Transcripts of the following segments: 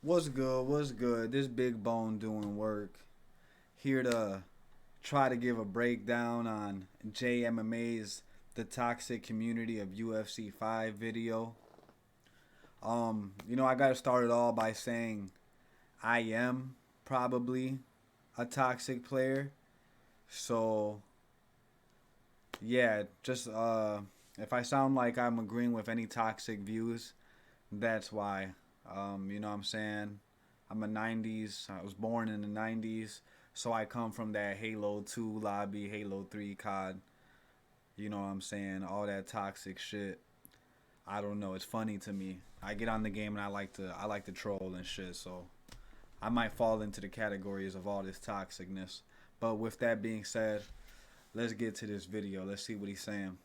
What's good? What's good? This big bone doing work. Here to try to give a breakdown on JMMA's The Toxic Community of UFC 5 video. I gotta start it all by saying I am probably a toxic player. So yeah, just if I sound like I'm agreeing with any toxic views, that's why. What I'm saying? I'm a 90s. I was born in the 90s. So I come from that Halo 2 lobby, Halo 3 COD. You know what I'm saying? All that toxic shit. I don't know. It's funny to me. I get on the game and I like to troll and shit. So I might fall into the categories of all this toxicness. But with that being said, let's get to this video. Let's see what he's saying.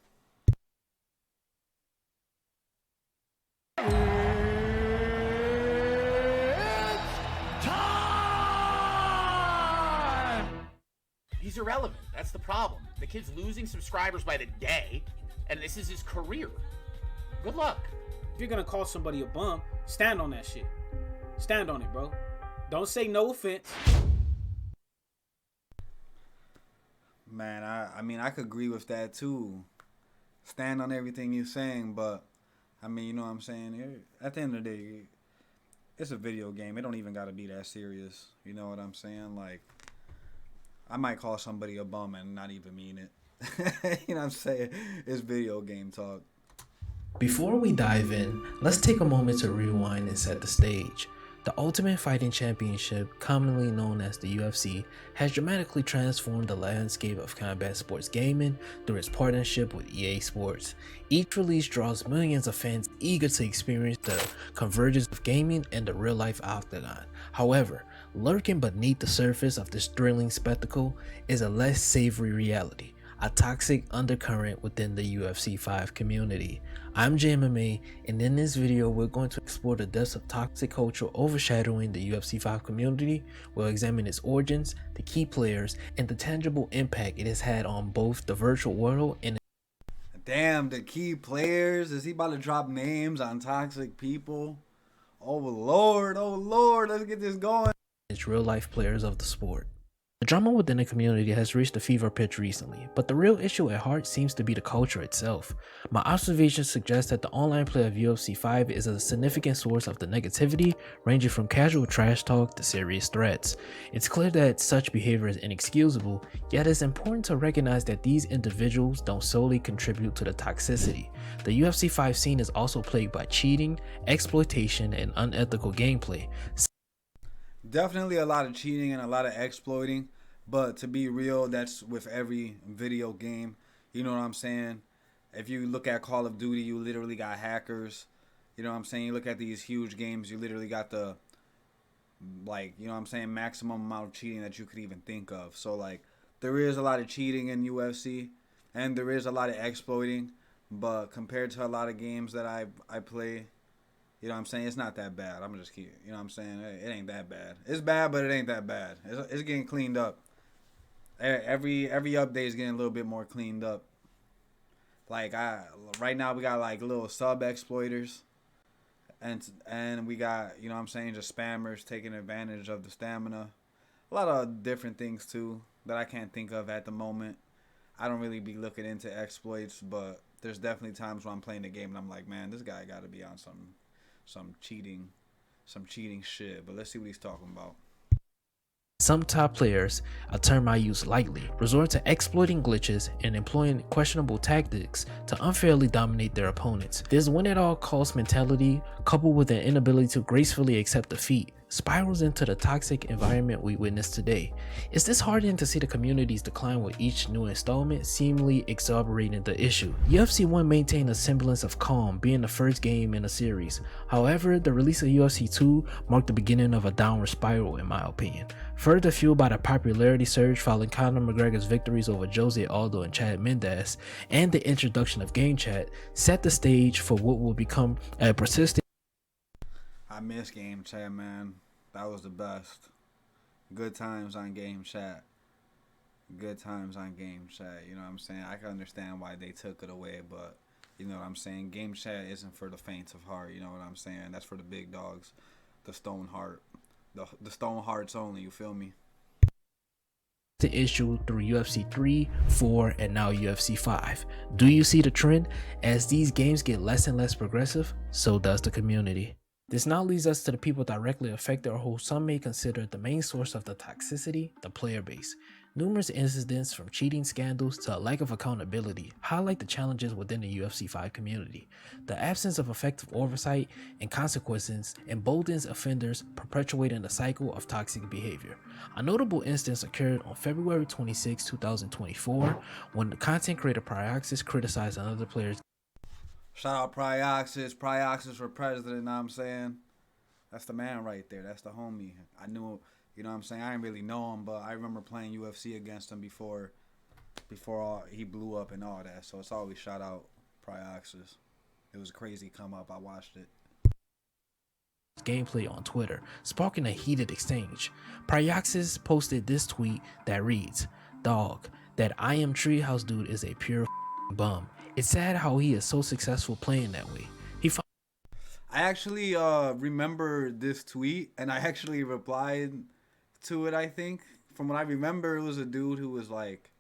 He's irrelevant. That's the problem. The kid's losing subscribers by the day, and this is his career. Good luck. If you're gonna call somebody a bum, stand on that shit. Stand on it, bro. Don't say no offense. Man, I could agree with that too. Stand on everything you're saying, but you know what I'm saying? At the end of the day, it's a video game. It don't even got to be that serious. You know what I'm saying? Like, I might call somebody a bum and not even mean it. You know what I'm saying? It's video game talk. Before we dive in, let's take a moment to rewind and set the stage. The Ultimate Fighting Championship, commonly known as the UFC, has dramatically transformed the landscape of combat sports gaming through its partnership with EA Sports. Each release draws millions of fans eager to experience the convergence of gaming and the real-life octagon. However, lurking beneath the surface of this thrilling spectacle is a less savory reality, a toxic undercurrent within the UFC 5 community. I'm JMMA, and in this video we're going to explore the depths of toxic culture overshadowing the UFC 5 community. We'll examine its origins, the key players, and the tangible impact it has had on both the virtual world and Damn, the key players. Is he about to drop names on toxic people? Oh Lord, let's get this going. its real-life players of the sport. The drama within the community has reached a fever pitch recently, but the real issue at heart seems to be the culture itself. My observations suggest that the online play of UFC 5 is a significant source of the negativity, ranging from casual trash talk to serious threats. It's clear that such behavior is inexcusable, yet it's important to recognize that these individuals don't solely contribute to the toxicity. The UFC 5 scene is also plagued by cheating, exploitation, and unethical gameplay. Definitely a lot of cheating and a lot of exploiting, but to be real, that's with every video game. You know what I'm saying? If you look at Call of Duty, you literally got hackers. You know what I'm saying? You look at these huge games, you literally got the, like, you know what I'm saying, maximum amount of cheating that you could even think of. So, like, there is a lot of cheating in UFC, and there is a lot of exploiting, but compared to a lot of games that I play, you know what I'm saying? It's not that bad. I'm gonna just keep, you know what I'm saying? It ain't that bad. It's bad, but it ain't that bad. It's getting cleaned up. Every update is getting a little bit more cleaned up. Like right now we got like little sub exploiters, and we got, you know what I'm saying, just spammers taking advantage of the stamina. A lot of different things too that I can't think of at the moment. I don't really be looking into exploits, but there's definitely times when I'm playing the game and I'm like, man, this guy got to be on some cheating shit. But let's see what he's talking about. Some top players, a term I use lightly, resort to exploiting glitches and employing questionable tactics to unfairly dominate their opponents. This win-at-all-cost mentality, coupled with an inability to gracefully accept defeat, spirals into the toxic environment we witness today. It's disheartening to see the community's decline with each new installment, seemingly exacerbating the issue. UFC 1 maintained a semblance of calm, being the first game in a series. However, the release of UFC 2 marked the beginning of a downward spiral, in my opinion. Further fueled by the popularity surge following Conor McGregor's victories over Jose Aldo and Chad Mendes, and the introduction of Game Chat, set the stage for what will become a persistent. I miss Game Chat, man. That was the best. Good times on Game Chat. Good times on Game Chat. You know what I'm saying? I can understand why they took it away, but you know what I'm saying? Game Chat isn't for the faint of heart. You know what I'm saying? That's for the big dogs. the Stone Heart, the Stone Hearts only. You feel me? The issue through UFC 3, 4, and now UFC 5. Do you see the trend? As these games get less and less progressive, so does the community. This now leads us to the people directly affected, or who some may consider the main source of the toxicity, the player base. Numerous incidents from cheating scandals to a lack of accountability highlight the challenges within the UFC 5 community. The absence of effective oversight and consequences emboldens offenders, perpetuating the cycle of toxic behavior. A notable instance occurred on February 26, 2024, when the content creator Prioxis criticized another player's. Shout out Prioxis. Prioxis for president, know what I'm saying? That's the man right there. That's the homie. I knew, you know what I'm saying? I didn't really know him, but I remember playing UFC against him before he blew up and all that. So it's always shout out Prioxis. It was a crazy come up. I watched it. Gameplay on Twitter, sparking a heated exchange. Prioxis posted this tweet that reads, "Dog, that I am Treehouse dude is a pure bum. It's sad how he is so successful playing that way." I actually remember this tweet, and I actually replied to it, I think. From what I remember, it was a dude who was like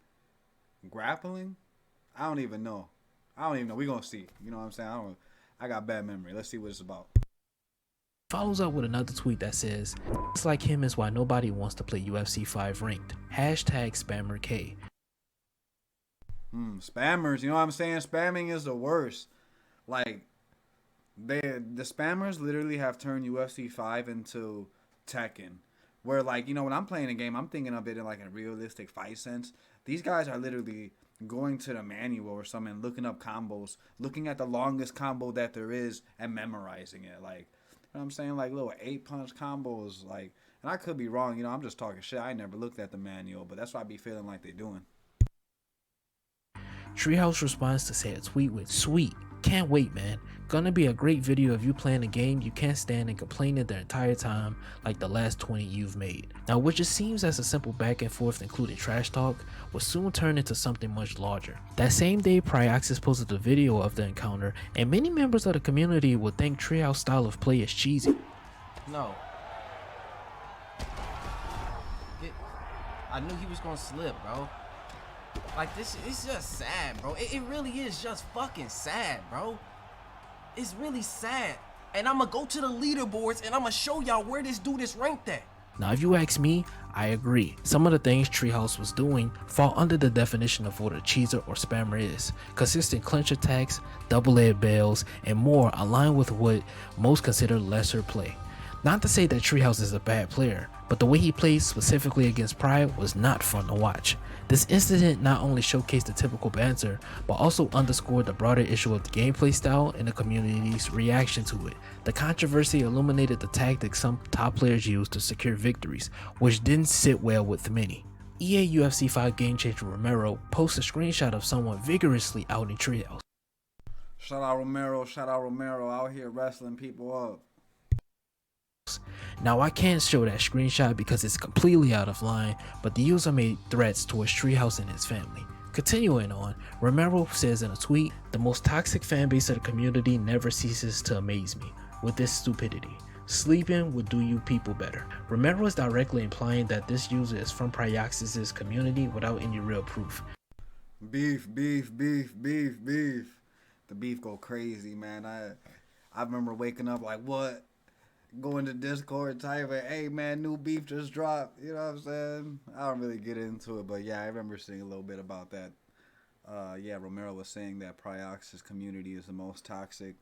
grappling. I don't even know. We're going to see. You know what I'm saying? I got bad memory. Let's see what it's about. Follows up with another tweet that says, "It's like him is why nobody wants to play UFC 5 ranked. #SpammerK." Spammers, you know what I'm saying? Spamming is the worst. Like, the spammers literally have turned UFC 5 into Tekken. Where, like, you know, when I'm playing a game, I'm thinking of it in, like, a realistic fight sense. These guys are literally going to the manual or something, looking up combos, looking at the longest combo that there is, and memorizing it. Like, you know what I'm saying? Like, little 8-punch combos. Like, and I could be wrong. You know, I'm just talking shit. I never looked at the manual, but that's what I be feeling like they're doing. Treehouse responds to say a tweet with, "Sweet, can't wait, man. Gonna be a great video of you playing a game you can't stand and complaining the entire time like the last 20 you've made." Now, what just seems as a simple back and forth including trash talk will soon turn into something much larger. That same day, Prioxis posted a video of the encounter, and many members of the community would think Treehouse's style of play is cheesy. No. I knew he was gonna slip, bro. Like, this, it's just sad, bro. It really is just fucking sad, bro. It's really sad. And I'm gonna go to the leaderboards and I'm gonna show y'all where this dude is ranked at. Now, if you ask me, I agree. Some of the things Treehouse was doing fall under the definition of what a cheeser or spammer is. Consistent clinch attacks, double-edged bails, and more align with what most consider lesser play. Not to say that Treehouse is a bad player, but the way he played specifically against Pride was not fun to watch. This incident not only showcased the typical banter, but also underscored the broader issue of the gameplay style and the community's reaction to it. The controversy illuminated the tactics some top players used to secure victories, which didn't sit well with many. EA UFC 5 game changer Romero posts a screenshot of someone vigorously outing Treehouse. Shout out Romero out here wrestling people up. Now, I can't show that screenshot because it's completely out of line, but the user made threats towards Treehouse and his family. Continuing on, Romero says in a tweet, "The most toxic fan base of the community never ceases to amaze me with this stupidity. Sleeping would do you people better." Romero is directly implying that this user is from Prioxis' community without any real proof. Beef. The beef go crazy, man. I remember waking up like, what? Going to Discord typing, "Hey man, new beef just dropped." You know what I'm saying? I don't really get into it, but yeah, I remember seeing a little bit about that. Yeah, Romero was saying that Prioxis community is the most toxic,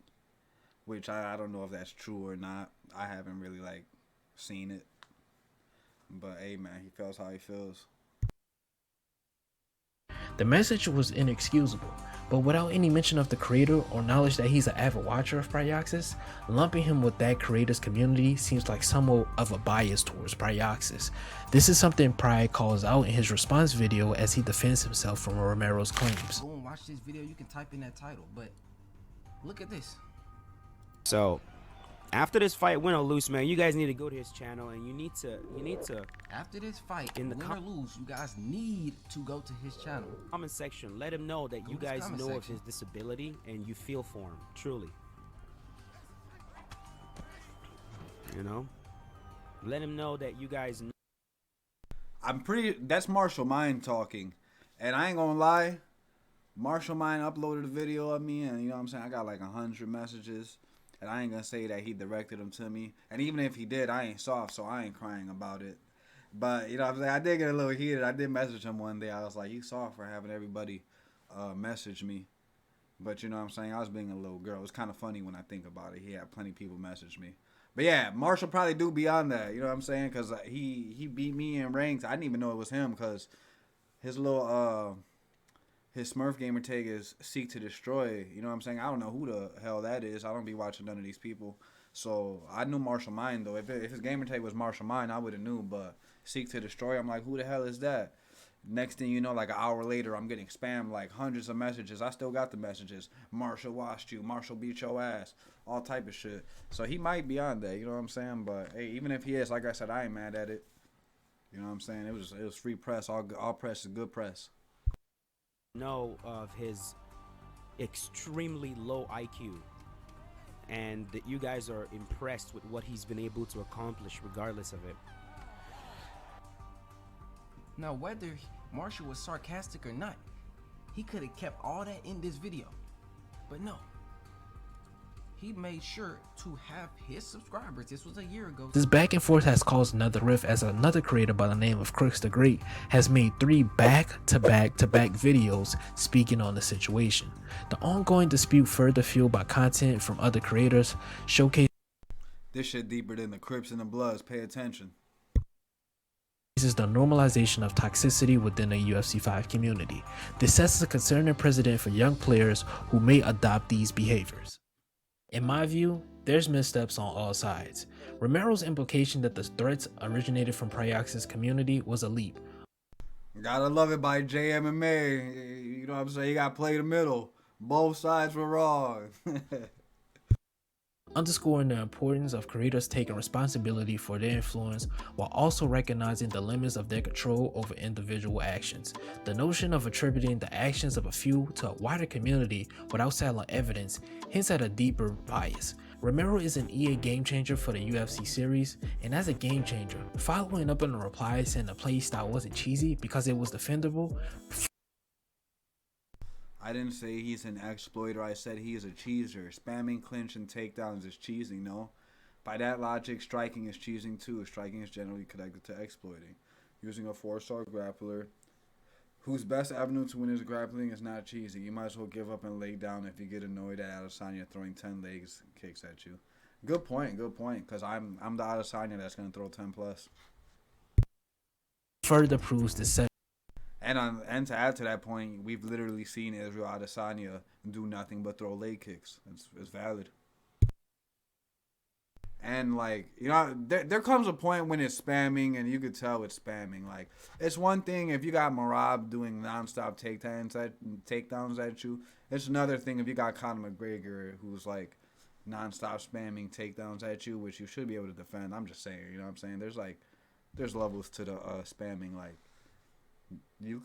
which I don't know if that's true or not. I haven't really like seen it, but hey man, he feels how he feels. The message was inexcusable, but without any mention of the creator or knowledge that he's an avid watcher of Prioxis, lumping him with that creator's community seems like somewhat of a bias towards Prioxis. This is something Pride calls out in his response video as he defends himself from Romero's claims. Go and watch this video, you can type in that title, but look at this. So, after this fight, win or lose, man, you guys need to go to his channel and you need to After this fight, In the win or lose, you guys need to go to his channel. comment section, let him know that you to the guys comment know of section. his disability and you feel for him, truly. You know, let him know that you guys know. That's Marshall Mind talking. And I ain't gonna lie, Marshall Mind uploaded a video of me, and you know what I'm saying, I got like 100 messages. And I ain't gonna say that he directed them to me. And even if he did, I ain't soft, so I ain't crying about it. But, you know what I'm saying, I did get a little heated. I did message him one day. I was like, you soft for having everybody message me. But, you know what I'm saying, I was being a little girl. It was kind of funny when I think about it. He had plenty of people message me. But, yeah, Marshall probably do beyond that. You know what I'm saying? Because he beat me in ranks. I didn't even know it was him because his little... his Smurf gamer tag is Seek to Destroy. You know what I'm saying? I don't know who the hell that is. I don't be watching none of these people. So I knew Marshall Mind though. If his gamer tag was Marshall Mind, I would have knew. But Seek to Destroy, I'm like, who the hell is that? Next thing you know, like an hour later, I'm getting spammed like hundreds of messages. I still got the messages. Marshall washed you. Marshall beat your ass. All type of shit. So he might be on that. You know what I'm saying? But hey, even if he is, like I said, I ain't mad at it. You know what I'm saying? It was free press. All press is good press. Know of his extremely low IQ, and that you guys are impressed with what he's been able to accomplish regardless of it. Now, whether Marshall was sarcastic or not, he could have kept all that in this video. But no. He made sure to have his subscribers. This was a year ago. This back and forth has caused another rift as another creator by the name of Crooks the Great has made 3 back-to-back videos speaking on the situation. The ongoing dispute, further fueled by content from other creators, showcases This shit deeper than the Crips and the Bloods. Pay attention. the normalization of toxicity within the UFC 5 community. This sets a concerning precedent for young players who may adopt these behaviors. In my view, there's missteps on all sides. Romero's implication that the threats originated from Priox's community was a leap. Gotta love it by JMMA. You know what I'm saying? You gotta play the middle. Both sides were wrong. Underscoring the importance of creators taking responsibility for their influence while also recognizing the limits of their control over individual actions. The notion of attributing the actions of a few to a wider community without satellite evidence hints at a deeper bias. Romero is an EA game changer for the UFC series, and as a game changer, following up on the reply saying the play style wasn't cheesy because it was defendable. I didn't say he's an exploiter. I said he is a cheeser. Spamming clinch and takedowns is cheesing, no? By that logic, striking is cheesing too. Striking is generally connected to exploiting. Using a 4-star grappler whose best avenue to win is grappling is not cheesy. You might as well give up and lay down if you get annoyed at Adesanya throwing 10 legs kicks at you. Good point, because I'm the Adesanya that's going to throw 10 plus. Further proves the set. And to add to that point, we've literally seen Israel Adesanya do nothing but throw leg kicks. It's valid. And, like, you know, there comes a point when it's spamming, and you could tell it's spamming. Like, it's one thing if you got Marab doing nonstop takedowns at you. It's another thing if you got Conor McGregor who's, like, nonstop spamming takedowns at you, which you should be able to defend. I'm just saying, you know what I'm saying? There's levels to the spamming, like. You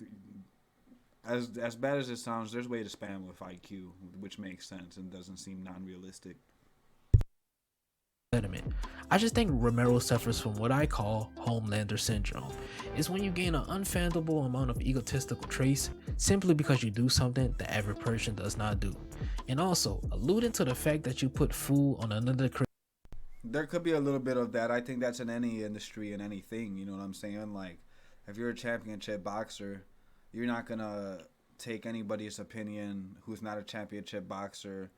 as bad as it sounds, there's a way to spam with IQ, which makes sense and doesn't seem non-realistic. I just think Romero suffers from what I call Homelander syndrome. It's when you gain an unfathomable amount of egotistical traits simply because you do something the average person does not do. And also, alluding to the fact that you put food on another There could be a little bit of that. I think that's in any industry and anything, you know what I'm saying? Like, if you're a championship boxer, you're not going to take anybody's opinion who's not a championship boxer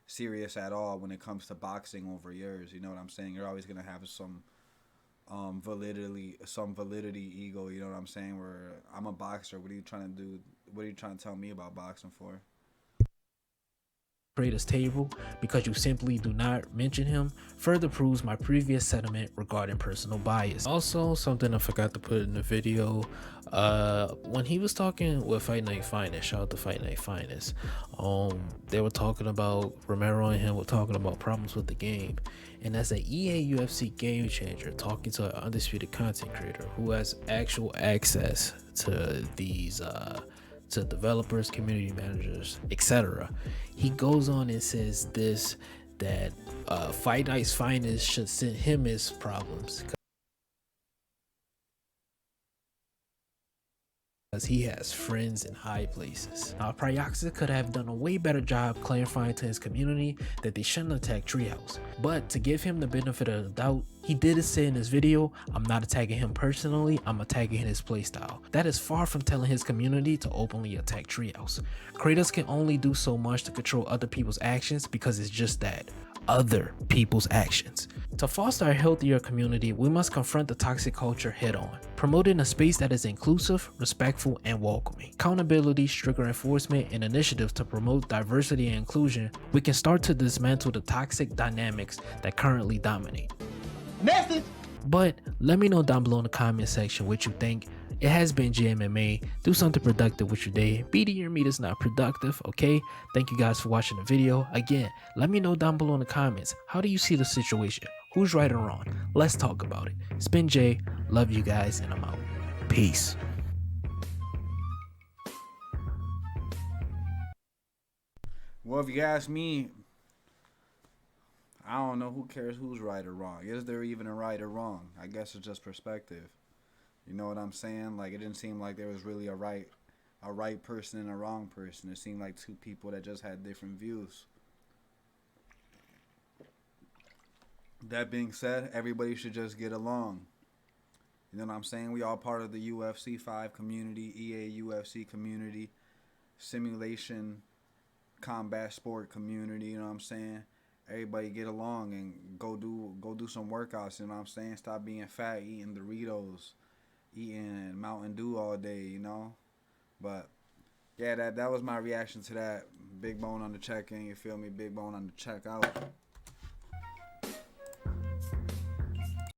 serious at all when it comes to boxing over years. You know what I'm saying? You're always going to have some validity ego, you know what I'm saying? Where I'm a boxer. What are you trying to do? What are you trying to tell me about boxing for? creator's table because you simply do not mention him further proves my previous sentiment regarding personal bias. Also, something I forgot to put in the video, when he was talking with Fight Night Finest, shout out to Fight Night Finest, they were talking about, Romero and him were talking about problems with the game, and as an EA UFC game changer talking to an undisputed content creator who has actual access to these to developers, community managers, etc., he goes on and says this: that Fight Night's Finest should send him his problems, because he has friends in high places. Now, Pryaxa could have done a way better job clarifying to his community that they shouldn't attack Treehouse. But to give him the benefit of the doubt, he did say in this video, I'm not attacking him personally, I'm attacking his playstyle. That is far from telling his community to openly attack Treehouse. Kratos can only do so much to control other people's actions because it's just that. Other people's actions. To foster a healthier community, we must confront the toxic culture head on, promoting a space that is inclusive, respectful, and welcoming. Accountability, stricter enforcement, and initiatives to promote diversity and inclusion, we can start to dismantle the toxic dynamics that currently dominate. Message! But let me know down below in the comment section what you think. It has been GMMA. Do something productive with your day. Beating your meat is not productive, okay? Thank you guys for watching the video. Again, let me know down below in the comments. How do you see the situation? Who's right or wrong? Let's talk about it. It's been Jay. Love you guys, and I'm out. Peace. Well, if you ask me, I don't know. Who cares who's right or wrong? Is there even a right or wrong? I guess it's just perspective. You know what I'm saying? Like, it didn't seem like there was really a right person and a wrong person. It seemed like two people that just had different views. That being said, everybody should just get along. You know what I'm saying? We all part of the UFC 5 community, EA UFC community, simulation, combat sport community, you know what I'm saying? Everybody get along and go do some workouts, you know what I'm saying? Stop being fat, eating Doritos, eating Mountain Dew all day, you know? But yeah, that was my reaction to that. Big Bone on the check-in, you feel me? Big Bone on the check-out.